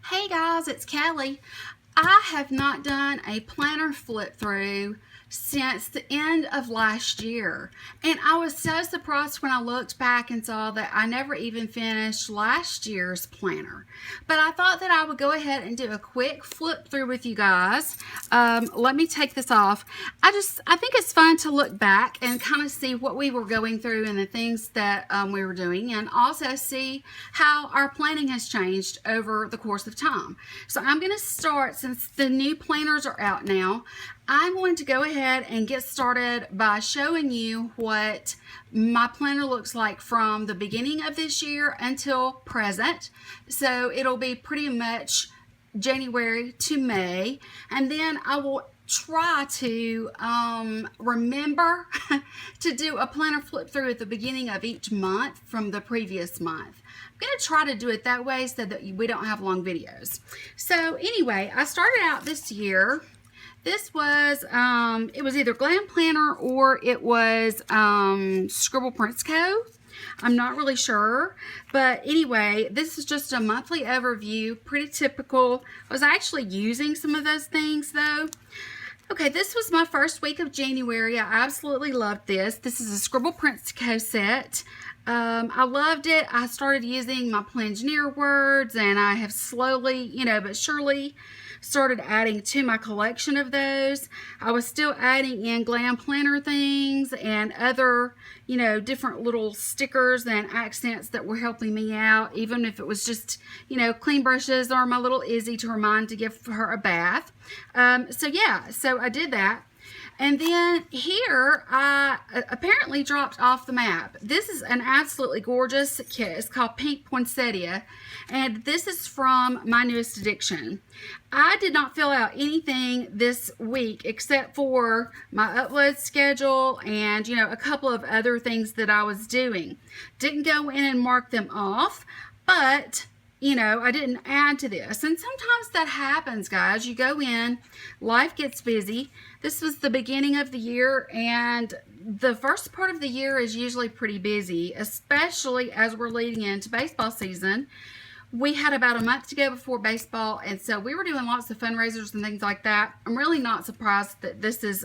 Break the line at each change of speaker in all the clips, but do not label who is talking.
Hey guys, it's Kelly. I have not done a planner flip through since the end of last year, and I was so surprised when I looked back and saw that I never even finished last year's planner. But I thought that I would go ahead and do a quick flip through with you guys. Let me take this off. I think it's fun to look back and kind of see what we were going through and the things that we were doing, and also see how our planning has changed over the course of time. So I'm going to start, since the new planners are out now, I'm going to go ahead and get started by showing you what my planner looks like from the beginning of this year until present. So it'll be pretty much January to May, and then I will try to remember to do a planner flip through at the beginning of each month from the previous month. I'm going to try to do it that way so that we don't have long videos. So anyway, I started out this year. This was, it was either Glam Planner or it was Scribble Prints Co. I'm not really sure, but anyway, this is just a monthly overview, pretty typical. I was actually using some of those things though. Okay, this was my first week of January. I absolutely loved this. This is a Scribble Prints Co. set. I loved it. I started using my Plangineer words, and I have slowly, but surely started adding to my collection of those. I was still adding in Glam Planner things and other, different little stickers and accents that were helping me out, even if it was just, clean brushes or my little Izzy to remind to give her a bath. So I did that. And then here, I apparently dropped off the map. This is an absolutely gorgeous kit. It's called Pink Poinsettia, and this is from My Newest Addiction. I did not fill out anything this week except for my upload schedule and, a couple of other things that I was doing. Didn't go in and mark them off, but I didn't add to this. And sometimes that happens, guys. You go in, life gets busy. This was the beginning of the year, and the first part of the year is usually pretty busy, especially as we're leading into baseball season. We had about a month to go before baseball, and so we were doing lots of fundraisers and things like that. I'm really not surprised that this is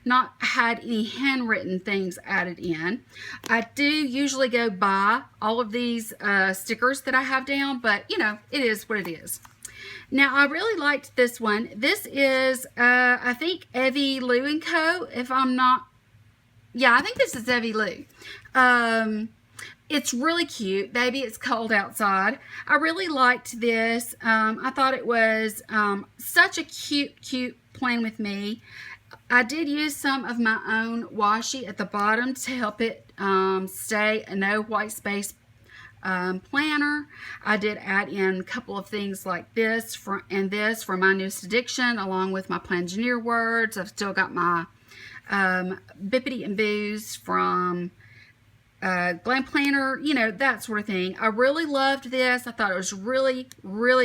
not had any handwritten things added in. I do usually go buy all of these stickers that I have down, but it is what it is. Now, I really liked this one. This is, I think, Evie Lou & Co. If I'm not, yeah, I think this is Evie Lou. It's really cute. Baby, it's cold outside. I really liked this. I thought it was such a cute plan with me. I did use some of my own washi at the bottom to help it stay a no white space planner. I did add in a couple of things like this for My Newest Addiction, along with my Plangineer words. I've still got my Bippity and Booze from Glam Planner, that sort of thing. I really loved this. I thought it was really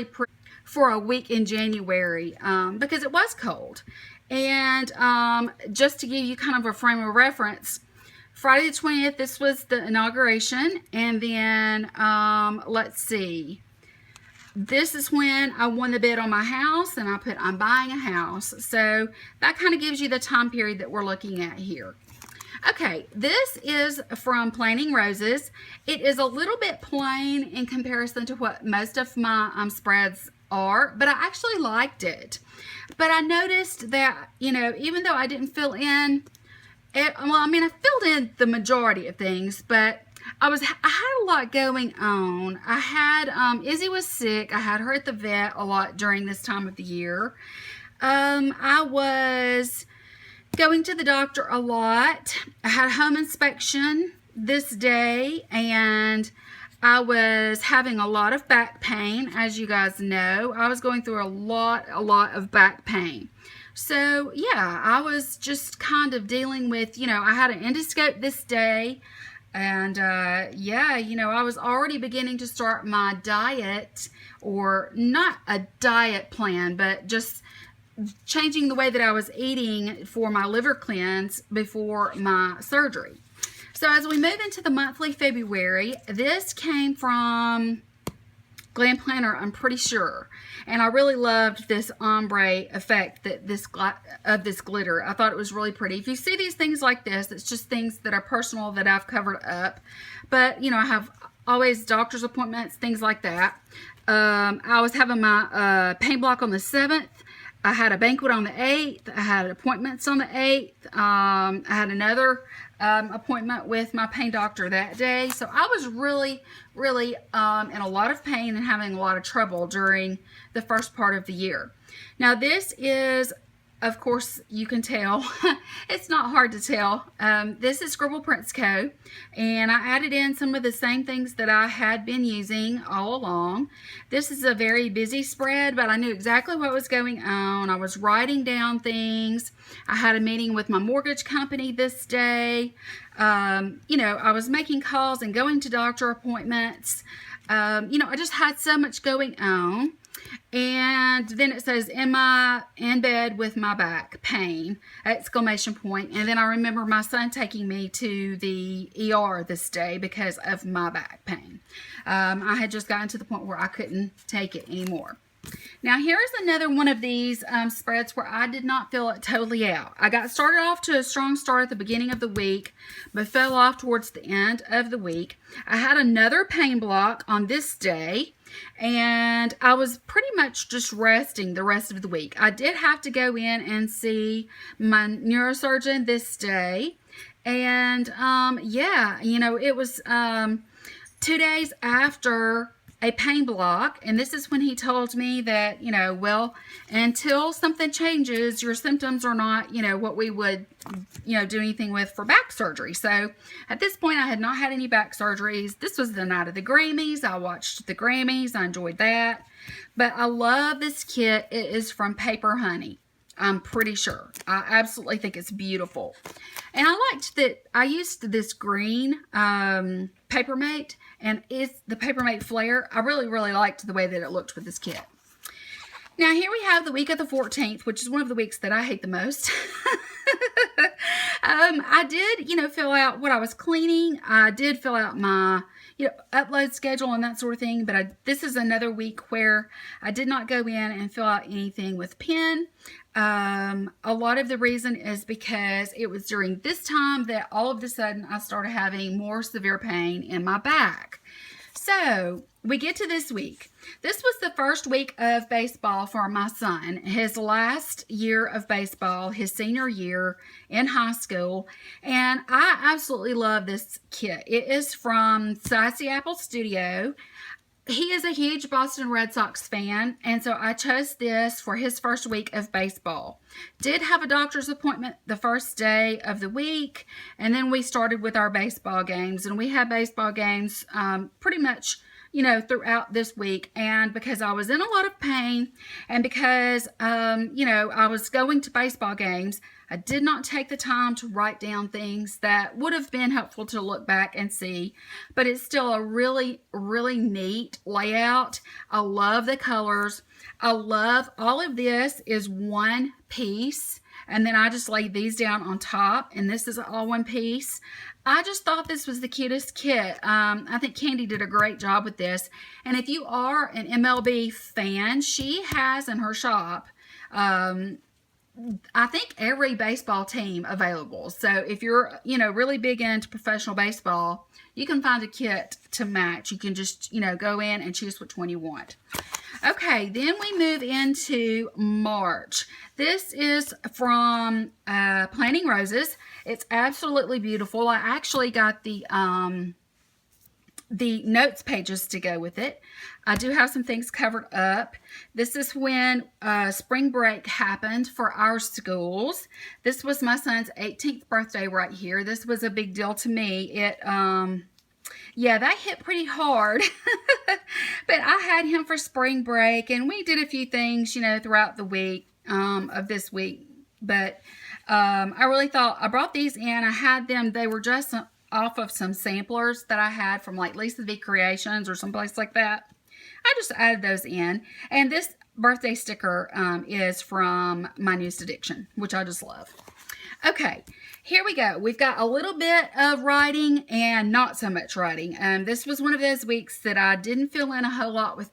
pretty for a week in January because it was cold. And just to give you kind of a frame of reference, Friday the 20th, this was the inauguration. And then, let's see, this is when I won the bid on my house, and I put, I'm buying a house. So that kind of gives you the time period that we're looking at here. Okay, this is from Planning Roses. It is a little bit plain in comparison to what most of my spreads are, but I actually liked it. But I noticed that, even though I didn't fill in, I filled in the majority of things, but I had a lot going on. I had, Izzy was sick. I had her at the vet a lot during this time of the year. I was going to the doctor a lot. I had a home inspection this day, and I was having a lot of back pain. As you guys know, I was going through a lot of back pain. So yeah, I was just kind of dealing with, I had an endoscope this day, and I was already beginning to start my diet, or not a diet plan, but just changing the way that I was eating for my liver cleanse before my surgery. So as we move into the monthly February, this came from Glam Planner, I'm pretty sure. And I really loved this ombre effect that this glitter. I thought it was really pretty. If you see these things like this, it's just things that are personal that I've covered up. But, you know, I have always doctor's appointments, things like that. I was having my pain block on the 7th. I had a banquet on the 8th. I had appointments on the 8th. I had another appointment with my pain doctor that day. So I was really in a lot of pain and having a lot of trouble during the first part of the year. Now this is, of course, you can tell, it's not hard to tell. This is Scribble Prints Co. And I added in some of the same things that I had been using all along. This is a very busy spread, but I knew exactly what was going on. I was writing down things. I had a meeting with my mortgage company this day. You know, I was making calls and going to doctor appointments. You know, I just had so much going on. And then it says, am I in bed with my back pain? Exclamation point. And then I remember my son taking me to the ER this day because of my back pain. I had just gotten to the point where I couldn't take it anymore. Now here is another one of these spreads where I did not feel it totally out. I got started off to a strong start at the beginning of the week, but fell off towards the end of the week. I had another pain block on this day, and I was pretty much just resting the rest of the week. I did have to go in and see my neurosurgeon this day, and yeah, you know, it was 2 days after a pain block, and this is when he told me that, you know, well, until something changes, your symptoms are not, you know, what we would, you know, do anything with for back surgery. So at this point, I had not had any back surgeries. This was the night of the Grammys. I watched the Grammys. I enjoyed that. But I love this kit. It is from Paper Honey. I'm pretty sure. I absolutely think it's beautiful. And I liked that I used this green Papermate, and it's the Papermate Flare. I really liked the way that it looked with this kit. Now here we have the week of the 14th, which is one of the weeks that I hate the most. I did, you know, fill out what I was cleaning. I did fill out my, you know, upload schedule and that sort of thing. But this is another week where I did not go in and fill out anything with pen. A lot of the reason is because it was during this time that all of a sudden I started having more severe pain in my back. So we get to this week. This was the first week of baseball for my son, his last year of baseball, his senior year in high school. And I absolutely love this kit. It is from Sassy Apple Studio. He is a huge Boston Red Sox fan, and so I chose this for his first week of baseball. Did have a doctor's appointment the first day of the week, and then we started with our baseball games, and we had baseball games pretty much, you know, throughout this week. And because I was in a lot of pain, and because, you know, I was going to baseball games, I did not take the time to write down things that would have been helpful to look back and see, but it's still a really neat layout. I love the colors. I love all of this is one piece, and then I just laid these down on top, and this is all one piece. I just thought this was the cutest kit. I think Candy did a great job with this, and if you are an MLB fan, she has in her shop I think every baseball team available. So if you're, you know, really big into professional baseball, you can find a kit to match. You can just, you know, go in and choose which one you want. Okay, then we move into March. This is from Planting Roses. It's absolutely beautiful. I actually got the notes pages to go with it. I do have some things covered up. This is when spring break happened for our schools. This was my son's 18th birthday right here. This was a big deal to me. It, yeah, that hit pretty hard. But I had him for spring break, and we did a few things, you know, throughout the week of this week. But I really thought, I brought these in. I had them, they were just off of some samplers that I had from like Lisa V Creations or someplace like that. I just added those in. And this birthday sticker is from My Newest Addiction, which I just love. Okay, here we go. We've got a little bit of writing and not so much writing. This was one of those weeks that I didn't fill in a whole lot with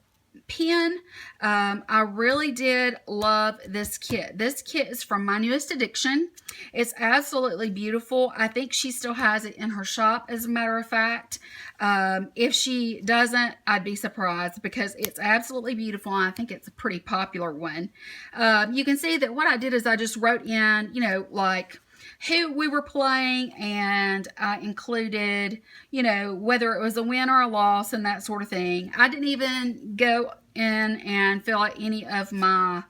pen. I really did love this kit. This kit is from My Newest Addiction. It's absolutely beautiful. I think she still has it in her shop, as a matter of fact. If she doesn't, I'd be surprised, because it's absolutely beautiful, and I think it's a pretty popular one. You can see that what I did is I just wrote in, you know, like who we were playing, and I included, you know, whether it was a win or a loss and that sort of thing. I didn't even go in and fill out any of my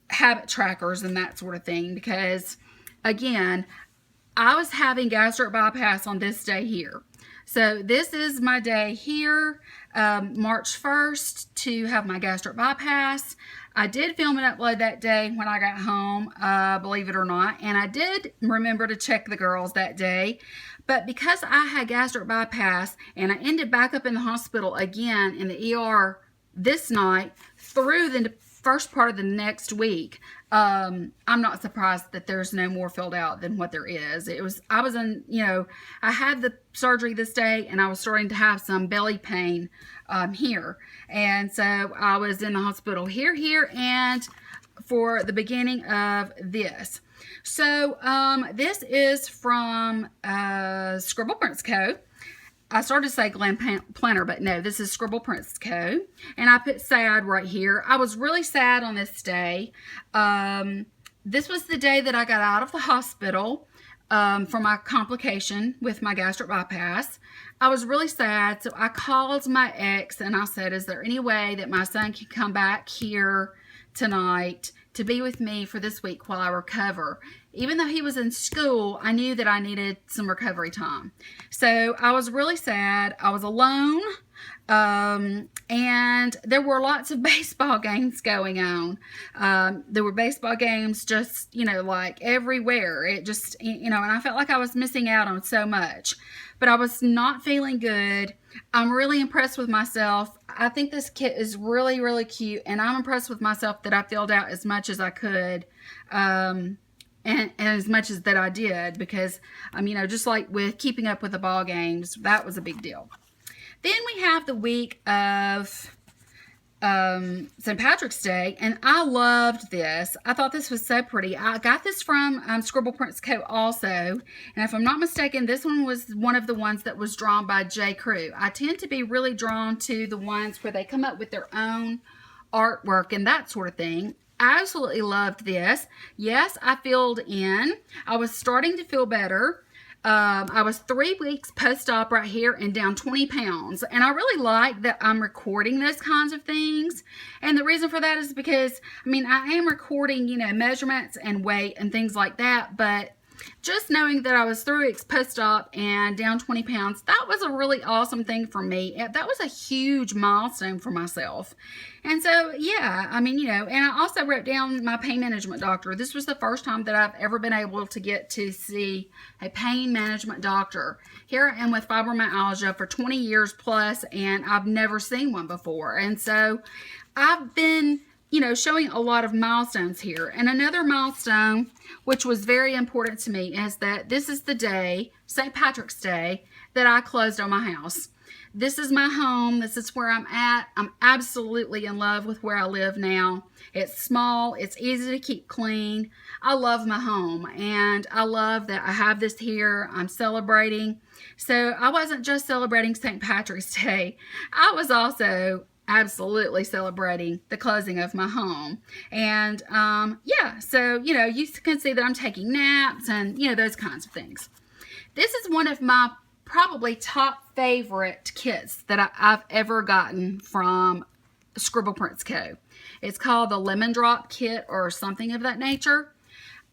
habit trackers and that sort of thing, because again, I was having gastric bypass on this day here. So this is my day here, March 1st, to have my gastric bypass. I did film and upload that day when I got home, believe it or not. And I did remember to check the girls that day. But because I had gastric bypass and I ended back up in the hospital again in the ER this night through the first part of the next week, I'm not surprised that there's no more filled out than what there is. I was in, you know, I had the surgery this day, and I was starting to have some belly pain here. And so I was in the hospital here, and for the beginning of this. So this is from Scribble Prints Co. I started to say Glam Planner, but no, this is Scribble Prints Co. And I put sad right here. I was really sad on this day. This was the day that I got out of the hospital for my complication with my gastric bypass. I was really sad, so I called my ex and I said, is there any way that my son can come back here tonight to be with me for this week while I recover? Even though he was in school, I knew that I needed some recovery time. So I was really sad. I was alone. And there were lots of baseball games going on. There were baseball games just, you know, like everywhere. It just, you know, and I felt like I was missing out on so much. But I was not feeling good. I'm really impressed with myself. I think this kit is really, really cute. And I'm impressed with myself that I filled out as much as I could. And as much as that I did, because, you know, just like with keeping up with the ball games, that was a big deal. Then we have the week of St. Patrick's Day, and I loved this. I thought this was so pretty. I got this from Scribble Prints Co. also, and if I'm not mistaken, this one was one of the ones that was drawn by J. Crew. I tend to be really drawn to the ones where they come up with their own artwork and that sort of thing. I absolutely loved this. Yes, I filled in. I was starting to feel better. I was 3 weeks post-op right here and down 20 pounds. And I really like that I'm recording those kinds of things. And the reason for that is because, I mean, I am recording, you know, measurements and weight and things like that. But just knowing that I was 3 weeks post-op and down 20 pounds, that was a really awesome thing for me. That was a huge milestone for myself. And so, yeah, I mean, you know, and I also wrote down my pain management doctor. This was the first time that I've ever been able to get to see a pain management doctor. Here I am with fibromyalgia for 20 years plus, and I've never seen one before. And so I've been, you know, showing a lot of milestones here. And another milestone, which was very important to me, is that this is the day, St. Patrick's Day, that I closed on my house. This is my home. This is where I'm at. I'm absolutely in love with where I live now. It's small. It's easy to keep clean. I love my home, and I love that I have this here. I'm celebrating. So I wasn't just celebrating St. Patrick's Day. I was also absolutely celebrating the closing of my home. And yeah, so, you know, you can see that I'm taking naps and, you know, those kinds of things. This is one of my probably top favorite kits that I've ever gotten from Scribble Prints Co. It's called the Lemon Drop Kit or something of that nature.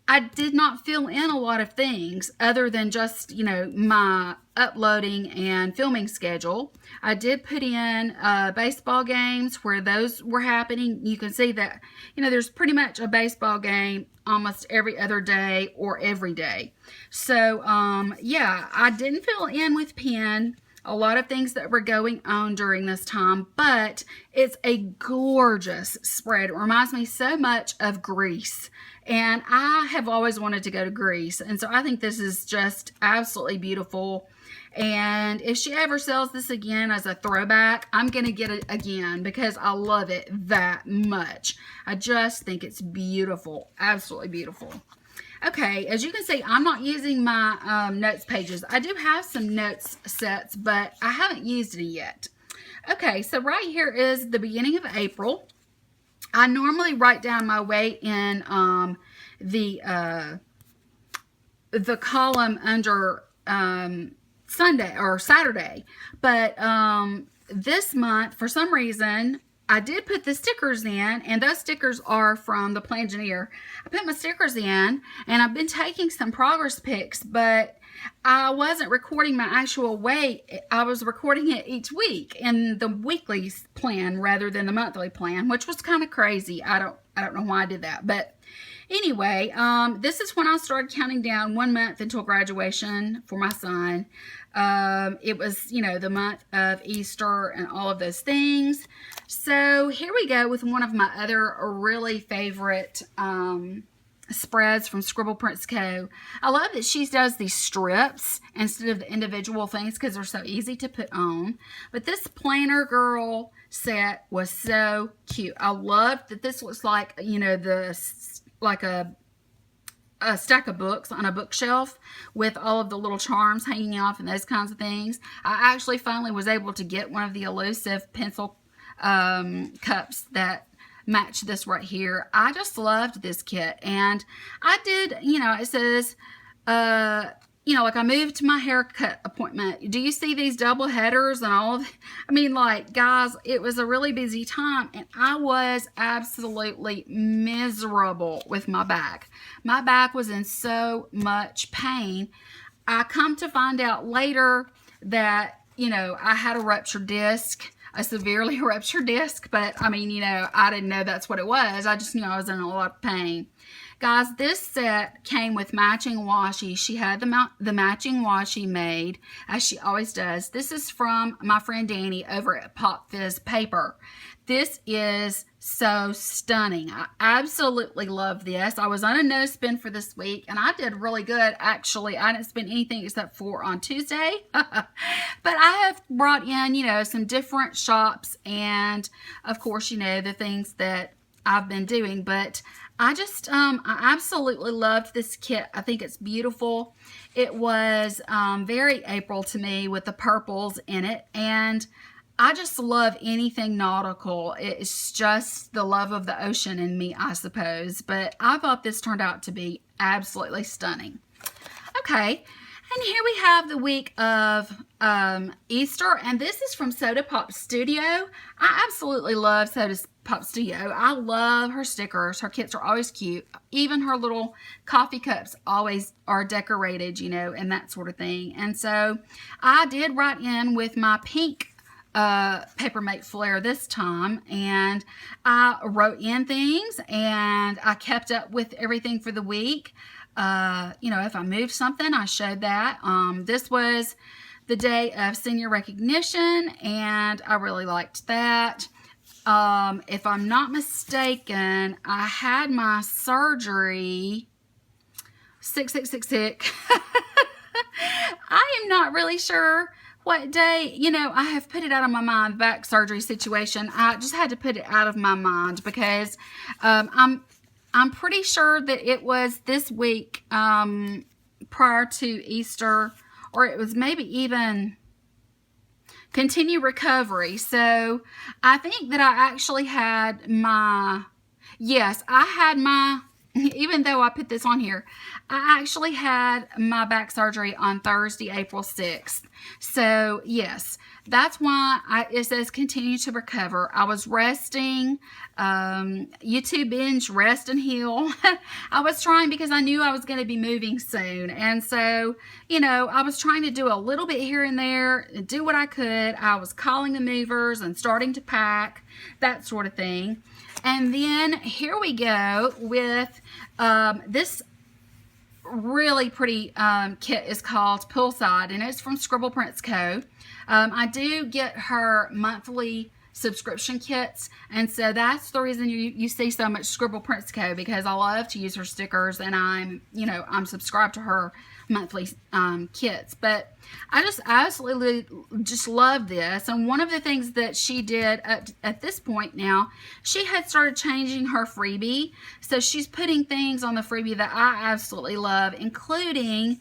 I did not fill in a lot of things other than just, you know, my uploading and filming schedule. I did put in baseball games where those were happening. You can see that, you know, there's pretty much a baseball game almost every other day or every day. So, yeah, I didn't fill in with pen a lot of things that were going on during this time, but it's a gorgeous spread. It reminds me so much of Greece, and I have always wanted to go to Greece, and so I think this is just absolutely beautiful. And if she ever sells this again as a throwback, I'm going to get it again because I love it that much. I just think it's beautiful. Absolutely beautiful. Okay, as you can see, I'm not using my notes pages. I do have some notes sets, but I haven't used any yet. Okay, so right here is the beginning of April. I normally write down my weight in the column under Sunday or Saturday, but this month, for some reason, I did put the stickers in, and those stickers are from the Plangineer. I put my stickers in, and I've been taking some progress pics, but I wasn't recording my actual weight. I was recording it each week in the weekly plan rather than the monthly plan, which was kind of crazy. I don't know why I did that, but anyway, this is when I started counting down 1 month until graduation for my son. It was, you know, the month of Easter and all of those things. So here we go with one of my other really favorite spreads from Scribble Prints Co. I love that she does these strips instead of the individual things because they're so easy to put on. But this Planner Girl set was so cute. I loved that this looks like, you know, like a stack of books on a bookshelf with all of the little charms hanging off and those kinds of things. I actually finally was able to get one of the elusive pencil cups that match this right here. I just loved this kit, and I did, you know, it says, you know, like I moved to my haircut appointment. Do you see these double headers and all of, I mean, like, guys, it was a really busy time, and I was absolutely miserable with my back. My back was in so much pain. I come to find out later that, you know, I had a ruptured disc, a severely ruptured disc, but I mean, you know, I didn't know that's what it was. I just knew I was in a lot of pain. Guys, this set came with matching washi. She had the matching washi made, as she always does. This is from my friend Danny over at Pop Fizz Paper. This is so stunning. I absolutely love this. I was on a no spin for this week, and I did really good. Actually, I didn't spend anything except for on Tuesday. But I have brought in, you know, some different shops and, of course, you know, the things that I've been doing. But I just, I absolutely loved this kit. I think it's beautiful. It was very April to me with the purples in it, and I just love anything nautical. It's just the love of the ocean in me, I suppose. But I thought this turned out to be absolutely stunning. Okay, and here we have the week of Easter, and this is from Soda Pop Studio. I absolutely love Soda Pop Studio. I love her stickers. Her kits are always cute. Even her little coffee cups always are decorated, you know, and that sort of thing. And so I did write in with my pink Papermate Flare this time, and I wrote in things, and I kept up with everything for the week. You know, if I moved something, I showed that. This was the day of senior recognition, and I really liked that. If I'm not mistaken, I had my surgery 6666. I am not really sure what day, you know, I have put it out of my mind, back surgery situation. I just had to put it out of my mind because I'm pretty sure that it was this week prior to Easter, or it was maybe even continue recovery. So I think that I actually had my, yes, I had my, even though I put this on here, I actually had my back surgery on Thursday, April 6th. So, yes, that's why it says continue to recover. I was resting, YouTube binge, rest and heal. I was trying because I knew I was going to be moving soon. And so, you know, I was trying to do a little bit here and there, do what I could. I was calling the movers and starting to pack, that sort of thing. And then here we go with this really pretty kit is called Poolside, and it's from Scribble Prints Co. I do get her monthly subscription kits, and so that's the reason you see so much Scribble Prints Co. because I love to use her stickers, and I'm subscribed to her monthly kits. But I just absolutely just love this. And one of the things that she did at this point now, she had started changing her freebie, so she's putting things on the freebie that I absolutely love, including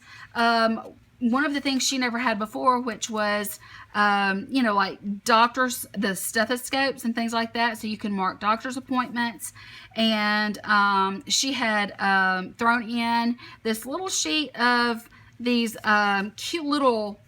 one of the things she never had before, which was like doctors, the stethoscopes and things like that, so you can mark doctor's appointments. And she had thrown in this little sheet of these cute little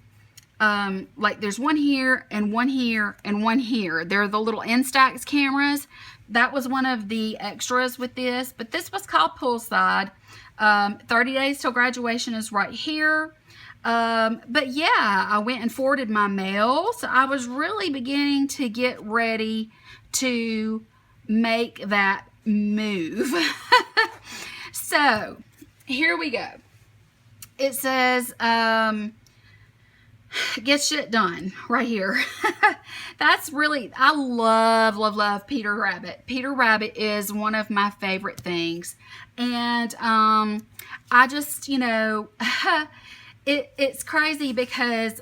like there's one here and one here and one here. They're the little Instax cameras. That was one of the extras with this, but this was called Poolside. 30 days till graduation is right here. But yeah, I went and forwarded my mail, so I was really beginning to get ready to make that move. So here we go. It says get shit done right here. That's really, I love Peter Rabbit. Peter Rabbit is one of my favorite things, and I just It's crazy because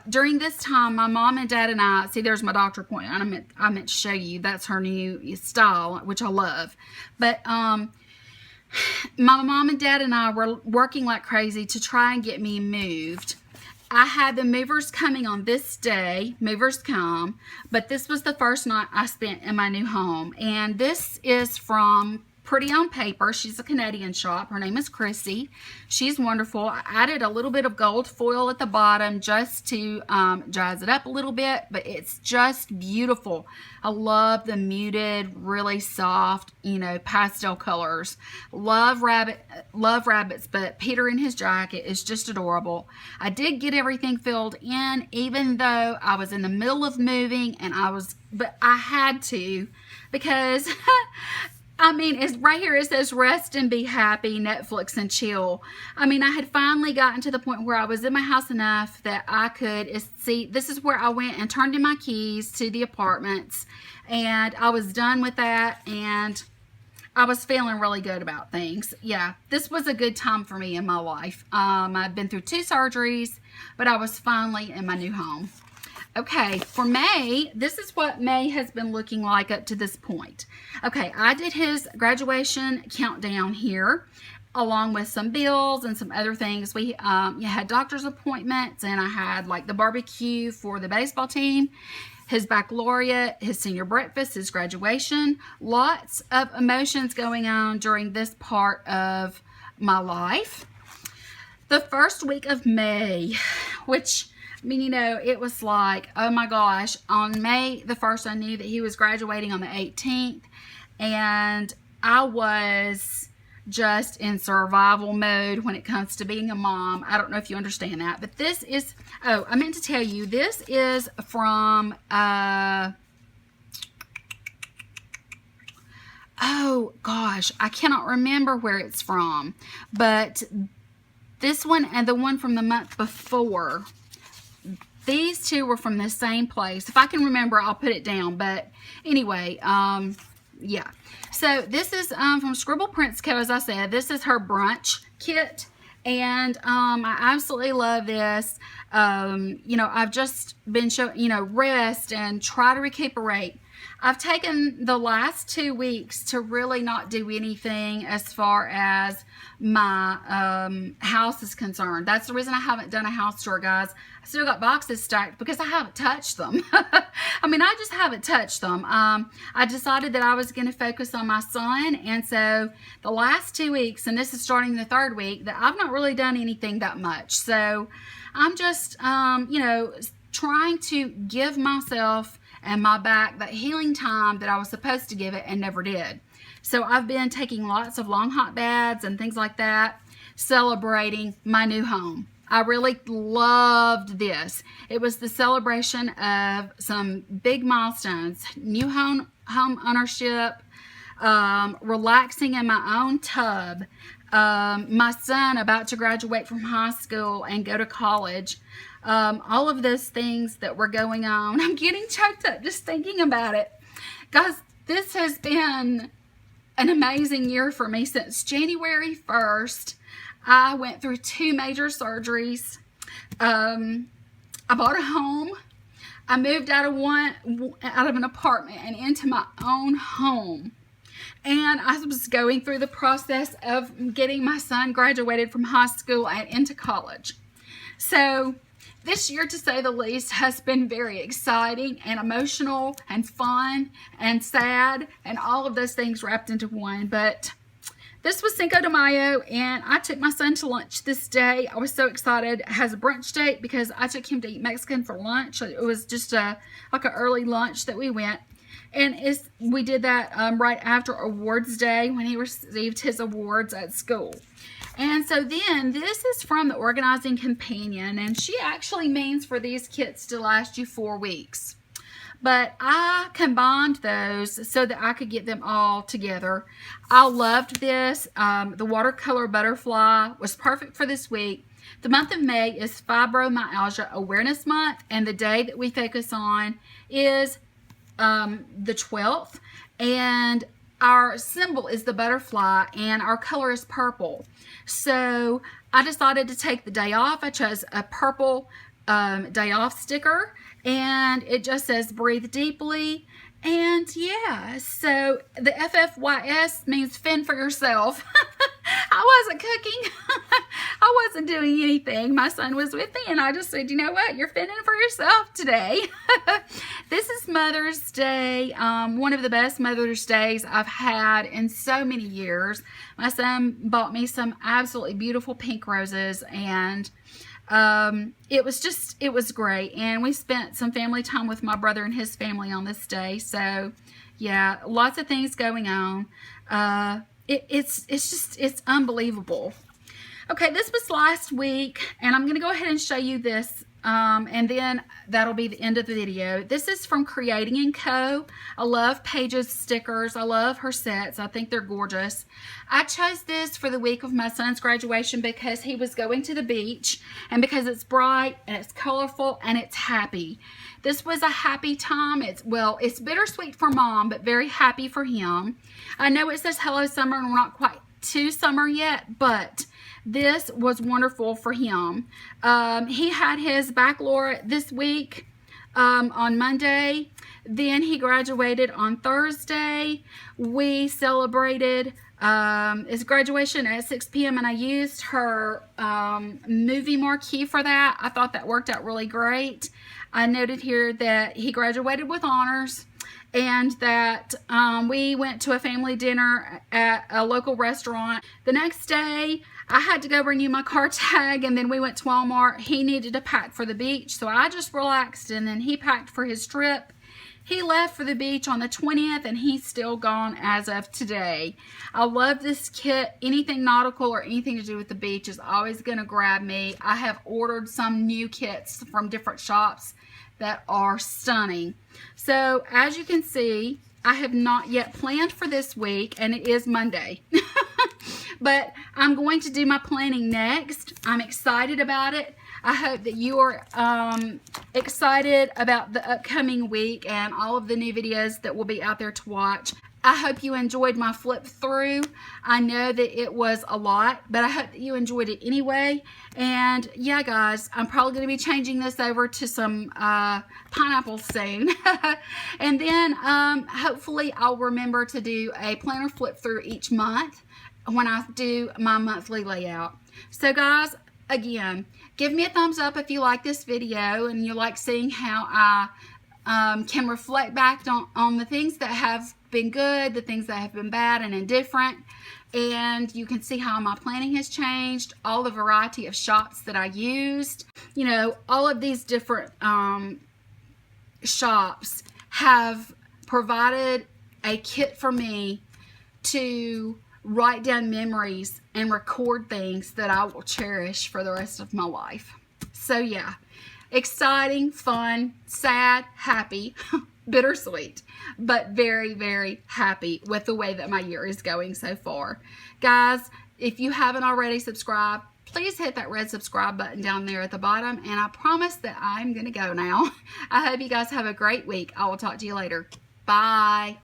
during this time, my mom and dad and I, see, there's my doctor appointment. I meant to show you. That's her new style, which I love. But my mom and dad and I were working like crazy to try and get me moved. I had the movers coming on this day. Movers come. But this was the first night I spent in my new home. And this is from Pretty on Paper. She's a Canadian shop. Her name is Chrissy. She's wonderful. I added a little bit of gold foil at the bottom just to jazz it up a little bit, but it's just beautiful. I love the muted, really soft, pastel colors. Love rabbits, but Peter in his jacket is just adorable. I did get everything filled in, even though I was in the middle of moving, but I had to, because it's right here. It says rest and be happy, Netflix and chill. I had finally gotten to the point where I was in my house enough that I could see. This is where I went and turned in my keys to the apartments, and I was done with that, and I was feeling really good about things. Yeah, this was a good time for me in my life. I've been through 2 surgeries, but I was finally in my new home. Okay, for May, this is what May has been looking like up to this point. Okay, I did his graduation countdown here, along with some bills and some other things. We had doctor's appointments, and I had like the barbecue for the baseball team, his baccalaureate, his senior breakfast, his graduation. Lots of emotions going on during this part of my life. The first week of May, which it was like, oh my gosh, on May the 1st, I knew that he was graduating on the 18th, and I was just in survival mode when it comes to being a mom. I don't know if you understand that, but this is, I meant to tell you, this is from, oh gosh, I cannot remember where it's from, but this one and the one from the month before, these two were from the same place. If I can remember, I'll put it down. But anyway, yeah. So this is from Scribble Prints Co. As I said, this is her brunch kit, and I absolutely love this. I've just been rest and try to recuperate. I've taken the last 2 weeks to really not do anything as far as my house is concerned. That's the reason I haven't done a house tour, guys. I still got boxes stacked because I haven't touched them. I just haven't touched them. I decided that I was going to focus on my son, and so the last 2 weeks, and this is starting the 3rd week, that I've not really done anything that much. So I'm just, trying to give myself and my back that healing time that I was supposed to give it and never did. So I've been taking lots of long hot baths and things like that, celebrating my new home. I really loved this. It was the celebration of some big milestones, new home ownership, relaxing in my own tub, my son about to graduate from high school and go to college. All of those things that were going on. I'm getting choked up just thinking about it. Guys, this has been an amazing year for me. Since January 1st, I went through 2 major surgeries. I bought a home. I moved out of an apartment and into my own home. And I was going through the process of getting my son graduated from high school and into college. So this year, to say the least, has been very exciting and emotional and fun and sad and all of those things wrapped into one. But this was Cinco de Mayo, and I took my son to lunch this day. I was so excited. It has a brunch date because I took him to eat Mexican for lunch. It was just like an early lunch that we went. And we did that right after awards day when he received his awards at school. And so then this is from the Organizing Companion, and she actually means for these kits to last you 4 weeks. But I combined those so that I could get them all together. I loved this. The watercolor butterfly was perfect for this week. The month of May is Fibromyalgia Awareness Month, and the day that we focus on is the 12th, and our symbol is the butterfly, and our color is purple. So I decided to take the day off. I chose a purple day off sticker, and it just says breathe deeply. And yeah, so the FFYS means fend for yourself. I wasn't cooking. I wasn't doing anything. My son was with me, and I just said, you know what? You're fending for yourself today. This is Mother's Day. One of the best Mother's Days I've had in so many years. My son bought me some absolutely beautiful pink roses, and it was great. And we spent some family time with my brother and his family on this day. So yeah, lots of things going on. It's unbelievable. Okay, this was last week, and I'm going to go ahead and show you this, and then that'll be the end of the video. This is from Creating & Co. I love Paige's stickers. I love her sets. I think they're gorgeous. I chose this for the week of my son's graduation because he was going to the beach, and because it's bright, and it's colorful, and it's happy. This was a happy time. It's bittersweet for Mom, but very happy for him. I know it says Hello Summer, and we're not quite to summer yet, but this was wonderful for him. He had his baccalaureate this week on Monday. Then he graduated on Thursday. We celebrated his graduation at 6 p.m. and I used her movie marquee for that. I thought that worked out really great. I noted here that he graduated with honors, and that we went to a family dinner at a local restaurant. The next day, I had to go renew my car tag, and then we went to Walmart. He needed to pack for the beach, so I just relaxed, and then he packed for his trip. He left for the beach on the 20th, and he's still gone as of today. I love this kit. Anything nautical or anything to do with the beach is always going to grab me. I have ordered some new kits from different shops that are stunning. So as you can see, I have not yet planned for this week, and it is Monday. But I'm going to do my planning next. I'm excited about it. I hope that you are excited about the upcoming week and all of the new videos that will be out there to watch. I hope you enjoyed my flip through. I know that it was a lot, but I hope that you enjoyed it anyway. And yeah, guys, I'm probably going to be changing this over to some pineapples soon. And then hopefully I'll remember to do a planner flip through each month when I do my monthly layout. So guys, again, give me a thumbs up if you like this video and you like seeing how I can reflect back on the things that have been good, the things that have been bad and indifferent, and you can see how my planning has changed, all the variety of shops that I used. You know, all of these different shops have provided a kit for me to write down memories and record things that I will cherish for the rest of my life. So yeah, exciting, fun, sad, happy. bittersweet, but very, very happy with the way that my year is going so far. Guys, if you haven't already subscribed, please hit that red subscribe button down there at the bottom, and I promise that I'm going to go now. I hope you guys have a great week. I will talk to you later. Bye.